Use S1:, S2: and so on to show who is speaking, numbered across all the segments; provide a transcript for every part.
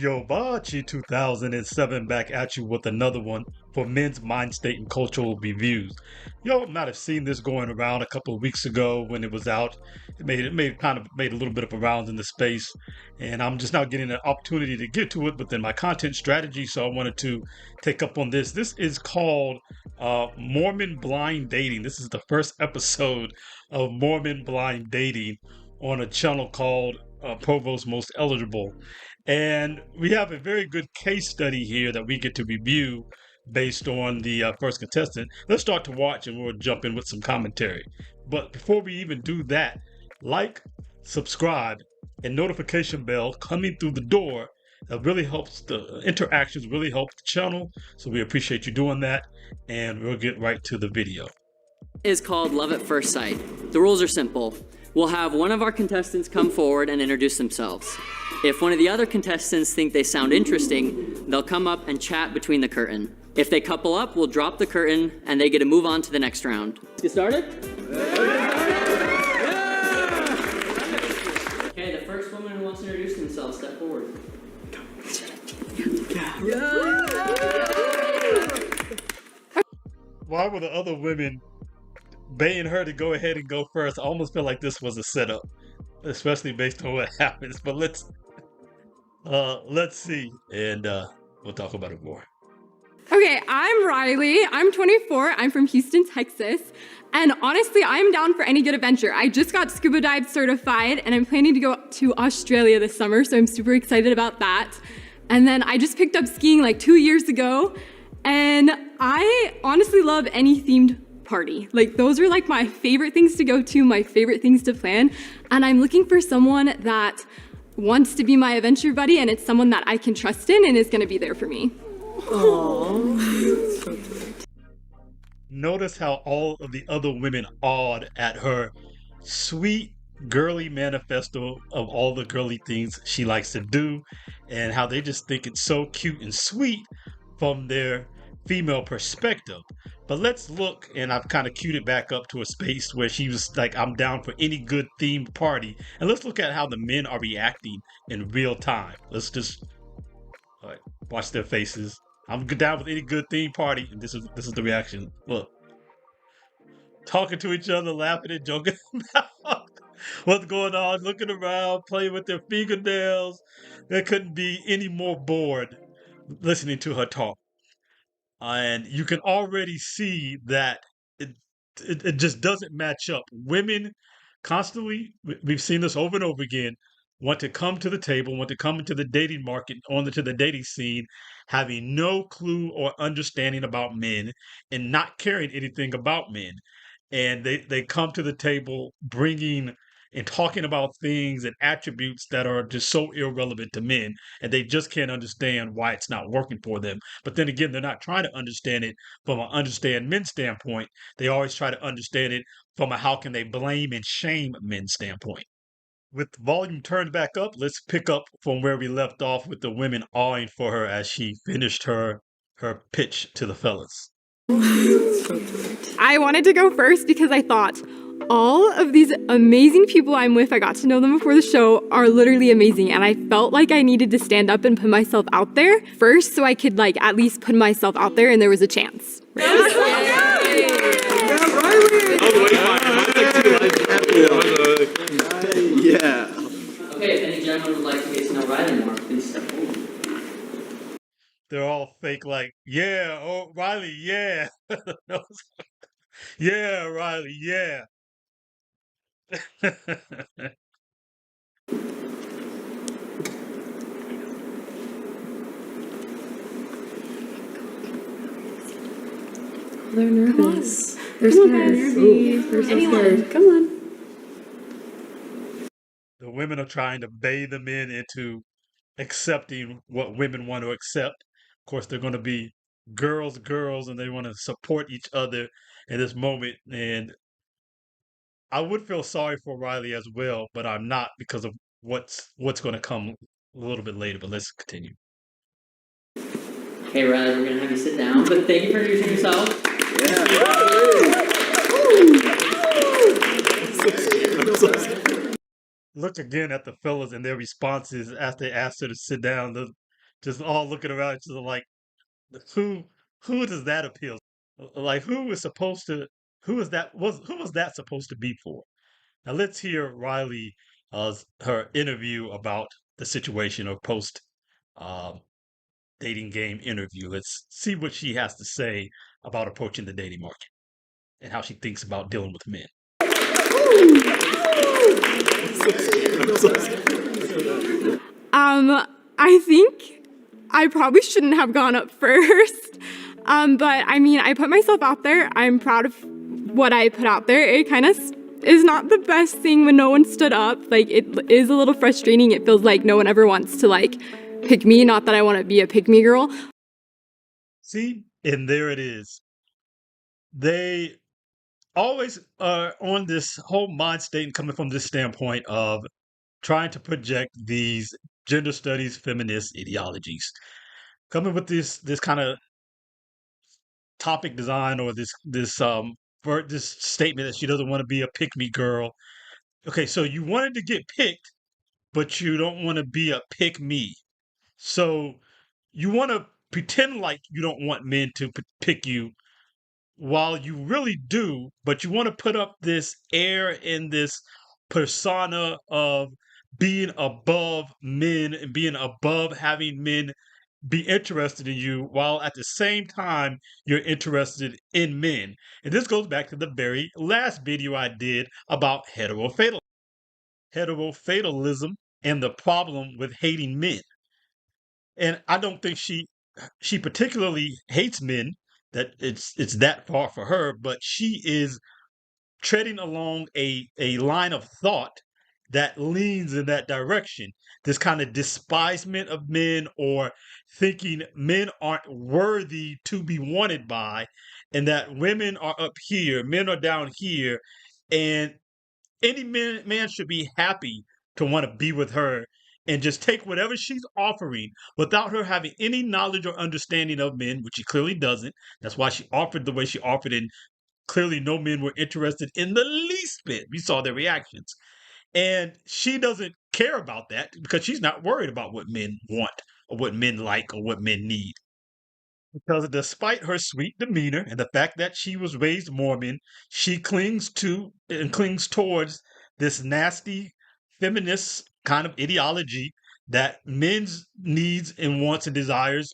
S1: Yo, Bachi 2007 back at you with another one for men's mind state and cultural reviews. Y'all might have seen this going around a couple of weeks ago when it was out. It made kind of made a little bit of a rounds in the space, and I'm just now getting an opportunity to get to it within my content strategy. So I wanted to take up on this. This is called Mormon blind dating. This is the first episode of Mormon blind dating on a channel called Provost Most Eligible. And we have a very good case study here that we get to review based on the first contestant. Let's start to watch and we'll jump in with some commentary. But before we even do that, like, subscribe, and notification bell coming through the door. That really helps the interactions, really help the channel. So we appreciate you doing that. And we'll get right to the video.
S2: Is called Love at First Sight. The rules are simple. We'll have one of our contestants come forward and introduce themselves. If one of the other contestants think they sound interesting, they'll come up and chat between the curtain. If they couple up, we'll drop the curtain and they get to move on to the next round. Let's get started? Okay, the first woman who wants to introduce themselves, step forward.
S1: Why were the other women baying her to go ahead and go first? I almost feel like this was a setup, especially based on what happens. But let's see, and we'll talk about it more.
S3: Okay, I'm Riley. I'm 24. I'm from Houston, Texas. And honestly, I'm down for any good adventure. I just got scuba dive certified and I'm planning to go to Australia this summer, so I'm super excited about that. And then I just picked up skiing like 2 years ago, and I honestly love any themed party. Like, those are like my favorite things to go to, my favorite things to plan. And I'm looking for someone that wants to be my adventure buddy, and it's someone that I can trust in and is gonna be there for me.
S1: Aww. Notice how all of the other women awed at her sweet, girly manifesto of all the girly things she likes to do, and how they just think it's so cute and sweet from their female perspective. But let's look, and I've kind of queued it back up to a space where she was like, I'm down for any good themed party. And let's look at how the men are reacting in real time. Let's just watch their faces. I'm down with any good themed party, and this is the reaction. Look. Talking to each other, laughing and joking about what's going on, looking around, playing with their fingernails. They couldn't be any more bored listening to her talk. And you can already see that it just doesn't match up. Women constantly, we've seen this over and over again, want to come to the table, want to come into the dating market, onto the dating scene, having no clue or understanding about men and not caring anything about men. And they come to the table bringing and talking about things and attributes that are just so irrelevant to men, and they just can't understand why it's not working for them. But then again, they're not trying to understand it from an understand men standpoint. They always try to understand it from a how can they blame and shame men standpoint. With volume turned back up, let's pick up from where we left off with the women awing for her as she finished her pitch to the fellas.
S3: I wanted to go first because I thought all of these amazing people I'm with, I got to know them before the show, are literally amazing. And I felt like I needed to stand up and put myself out there first so I could like at least put myself out there and there was a chance.
S2: Yeah. Okay, if any gentleman would like to get to know Riley more, please step forward.
S1: They're all fake, like, yeah, oh, Riley, yeah. Yeah, Riley, yeah.
S4: They're nervous. They're scared. They're so scared. Come on.
S1: The women are trying to bait the men into accepting what women want to accept. Of course, they're going to be girls, and they want to support each other in this moment. And I would feel sorry for Riley as well, but I'm not because of what's going to come a little bit later. But let's continue.
S2: Okay, Riley, we're going to have you sit down, but thank you for introducing yourself.
S1: Look again at the fellas and their responses as they asked her to sit down. just all looking around, just like who who does that appeal? Like who is that was who was that supposed to be for? Now let's hear Riley her interview about the situation or post um, dating game interview. Let's see what she has to say about approaching the dating market and how she thinks about dealing with men.
S3: I think I probably shouldn't have gone up first. But I mean, I put myself out there. I'm proud of what I put out there. It kind of is not the best thing when no one stood up. Like, it is a little frustrating. It feels like no one ever wants to, like, pick me. Not that I want to be a pick me girl.
S1: See, and there it is. They always are on this whole mind state and coming from this standpoint of trying to project these gender studies feminist ideologies, coming with this kind of topic design or this statement that she doesn't want to be a pick me girl. Okay, so you wanted to get picked, but you don't want to be a pick me. So you want to pretend like you don't want men to pick you while you really do, but you want to put up this air in this persona of being above men and being above having men be interested in you while at the same time you're interested in men. And this goes back to the very last video I did about heterofatalism and the problem with hating men. And I don't think she particularly hates men, that it's that far for her, but she is treading along a line of thought that leans in that direction. This kind of despisement of men or thinking men aren't worthy to be wanted by, and that women are up here, men are down here, and any man should be happy to want to be with her and just take whatever she's offering without her having any knowledge or understanding of men, which she clearly doesn't. That's why she offered the way she offered, and clearly no men were interested in the least bit. We saw their reactions. And she doesn't care about that because she's not worried about what men want or what men like or what men need. Because despite her sweet demeanor and the fact that she was raised Mormon, she clings to and clings towards this nasty feminist kind of ideology that men's needs and wants and desires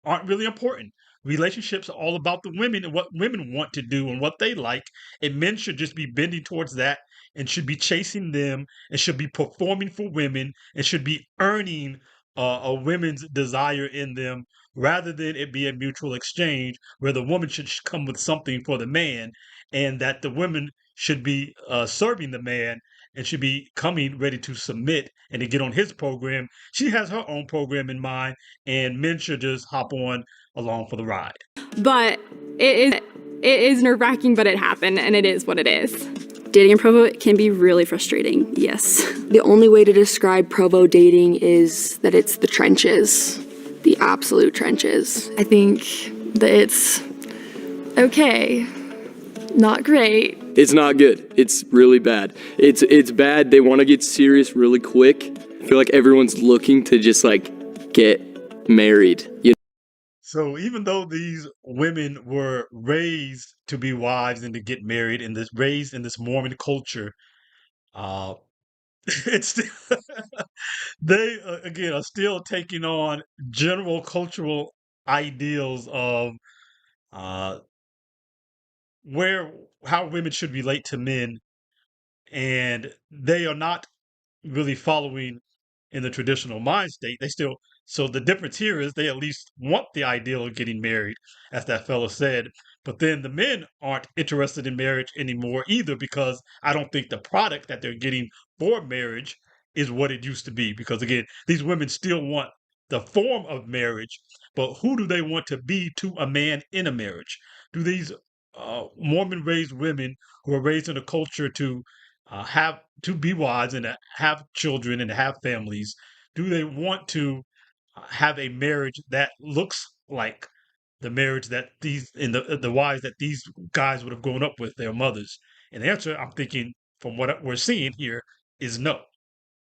S1: aren't really important. Relationships are all about the women and what women want to do and what they like, and men should just be bending towards that and should be chasing them and should be performing for women and should be earning a women's desire in them rather than it be a mutual exchange where the woman should come with something for the man and that the women should be serving the man and should be coming ready to submit and to get on his program. She has her own program in mind, and men should just hop on along for the ride.
S3: But it is nerve-wracking, but it happened, and it is what it is.
S4: Dating in Provo can be really frustrating, yes. The only way to describe Provo dating is that it's the trenches, the absolute trenches. I think that it's okay, not great.
S5: It's not good. It's really bad. It's bad. They want to get serious really quick. I feel like everyone's looking to just like get married. You know?
S1: So even though these women were raised to be wives and to get married and this raised in this Mormon culture, uh, it's still, they again are still taking on general cultural ideals of uh, where how women should relate to men, and they are not really following in the traditional mind state. They still so the difference here is they at least want the ideal of getting married, as that fellow said. But then the men aren't interested in marriage anymore either because I don't think the product that they're getting for marriage is what it used to be. Because again, these women still want the form of marriage, but who do they want to be to a man in a marriage? Do these Mormon raised women who are raised in a culture to have to be wives and to have children and to have families, do they want to have a marriage that looks like the marriage that these and the wives that these guys would have grown up with their mothers? And the answer, I'm thinking, from what we're seeing here, is no.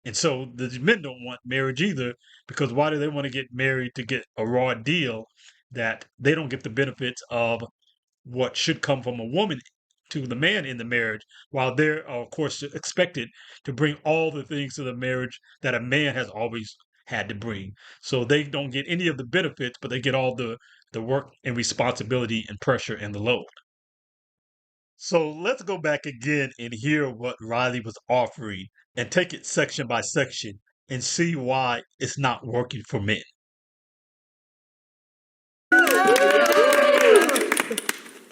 S1: And so the men don't want marriage either, because why do they want to get married to get a raw deal that they don't get the benefits of what should come from a woman to the man in the marriage, while they're, of course, expected to bring all the things to the marriage that a man has always had to bring. So they don't get any of the benefits, but they get all the work and responsibility and pressure and the load. So let's go back again and hear what Riley was offering and take it section by section and see why it's not working for men.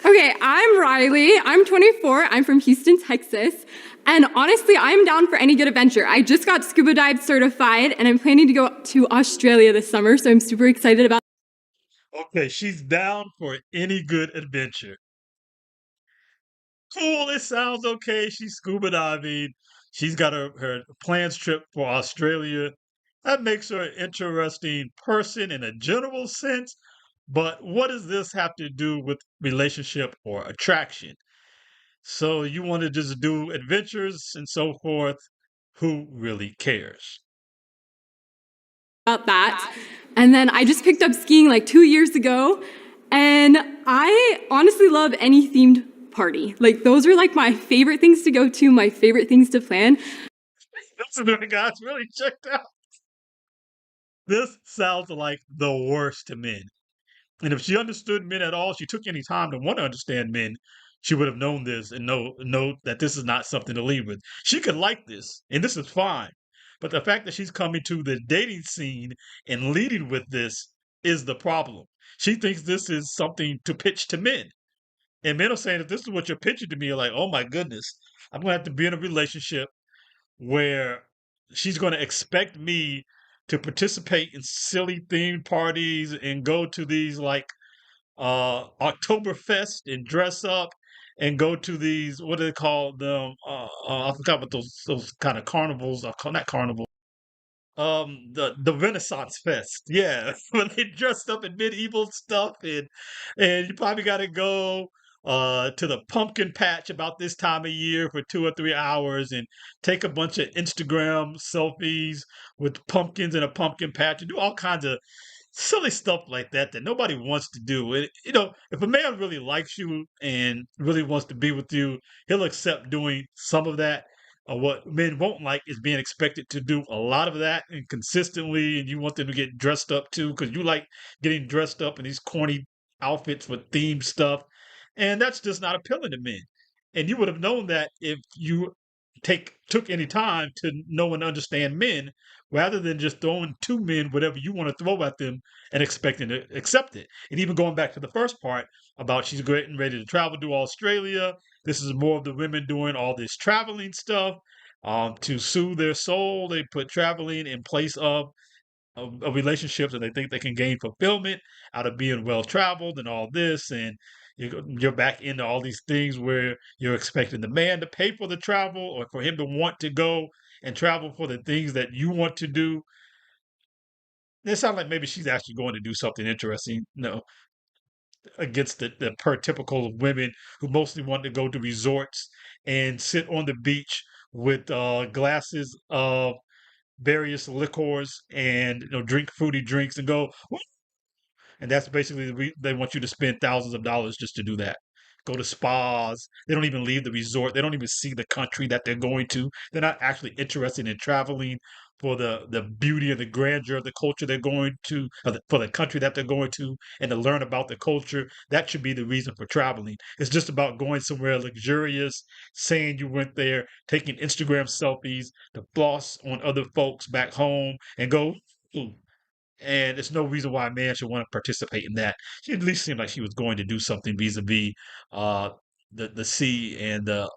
S3: Okay, I'm Riley. I'm 24. I'm from Houston, Texas. And honestly, I'm down for any good adventure. I just got scuba dive certified and I'm planning to go to Australia this summer, so I'm super excited about.
S1: Okay, she's down for any good adventure. Cool, it sounds okay. She's scuba diving. She's got her plans trip for Australia. That makes her an interesting person in a general sense. But what does this have to do with relationship or attraction? So you want to just do adventures and so forth. Who really cares?
S3: About that. And then I just picked up skiing like 2 years ago. And I honestly love any themed party. Like, those are like my favorite things to go to, my favorite things to plan.
S1: This is the guy's really checked out. This sounds like the worst to men. And if she understood men at all, she took any time to want to understand men, she would have known this and know that this is not something to lead with. She could like this, and this is fine. But the fact that she's coming to the dating scene and leading with this is the problem. She thinks this is something to pitch to men. And men are saying, if this is what you're pitching to me, you're like, oh my goodness, I'm gonna have to be in a relationship where she's gonna expect me to participate in silly themed parties and go to these like Oktoberfest and dress up and go to these, what do they call them? I forgot what those kind of carnivals are called. Not carnival. The Renaissance Fest. Yeah, when they dressed up in medieval stuff, and you probably got to go to the pumpkin patch about this time of year for 2 or 3 hours and take a bunch of Instagram selfies with pumpkins in a pumpkin patch and do all kinds of silly stuff like that that nobody wants to do. If a man really likes you and really wants to be with you, he'll accept doing some of that. What men won't like is being expected to do a lot of that and consistently, and you want them to get dressed up too because you like getting dressed up in these corny outfits with theme stuff, and that's just not appealing to men. And you would have known that if you took any time to know and understand men rather than just throwing to men whatever you want to throw at them and expecting to accept it. And even going back to the first part about she's getting ready to travel to Australia, this is more of the women doing all this traveling stuff to soothe their soul. They put traveling in place of relationships, and they think they can gain fulfillment out of being well traveled and all this. And you're back into all these things where you're expecting the man to pay for the travel or for him to want to go and travel for the things that you want to do. It sounds like maybe she's actually going to do something interesting, against the per typical of women who mostly want to go to resorts and sit on the beach with glasses of various liquors and drink fruity drinks and go, and that's basically they want you to spend thousands of dollars just to do that. Go to spas. They don't even leave the resort. They don't even see the country that they're going to. They're not actually interested in traveling for the beauty and the grandeur of the culture they're going to, for the country that they're going to, and to learn about the culture. That should be the reason for traveling. It's just about going somewhere luxurious, saying you went there, taking Instagram selfies to floss on other folks back home, and go, ooh, and there's no reason why a man should want to participate in that. She at least seemed like she was going to do something vis-a-vis uh, the sea and the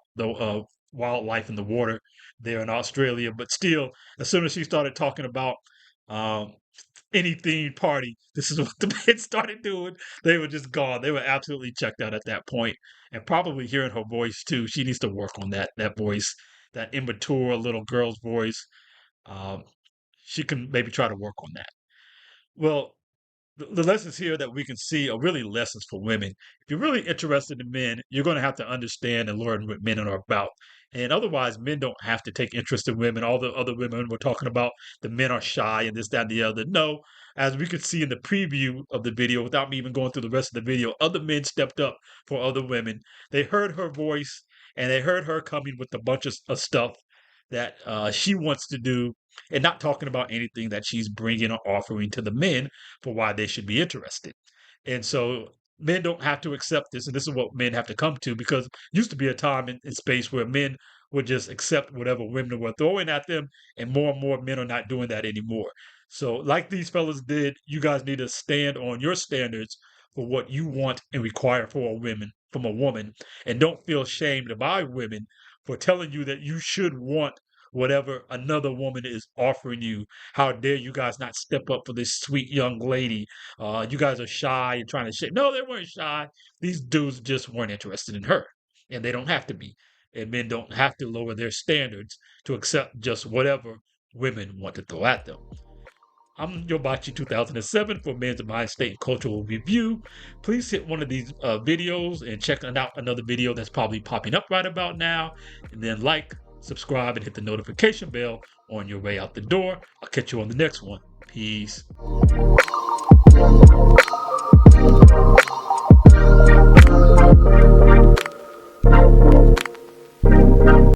S1: wildlife in the water there in Australia. But still, as soon as she started talking about um, any themed party, this is what the men started doing. They were just gone. They were absolutely checked out at that point, and probably hearing her voice too. She needs to work on that voice, that immature little girl's voice. Um, she can maybe try to work on that. Well, the lessons here that we can see are really lessons for women. If you're really interested in men, you're going to have to understand and learn what men are about. And otherwise, men don't have to take interest in women. All the other women we're talking about, the men are shy and this, that, and the other. No, as we could see in the preview of the video, without me even going through the rest of the video, other men stepped up for other women. They heard her voice and they heard her coming with a bunch of stuff that she wants to do and not talking about anything that she's bringing or offering to the men for why they should be interested. And so men don't have to accept this, and this is what men have to come to because used to be a time in space where men would just accept whatever women were throwing at them, and more men are not doing that anymore. So, like these fellas did, you guys need to stand on your standards for what you want and require for a woman from a woman, and don't feel shamed by women for telling you that you should want whatever another woman is offering you. How dare you guys not step up for this sweet young lady? You guys are shy and trying to shake. No, they weren't shy. These dudes just weren't interested in her, and they don't have to be. And men don't have to lower their standards to accept just whatever women want to throw at them. I'm Yobachi 2007 for Men's Mind State and Cultural Review. Please hit one of these videos and check out another video that's probably popping up right about now. And then like, subscribe, and hit the notification bell on your way out the door. I'll catch you on the next one. Peace.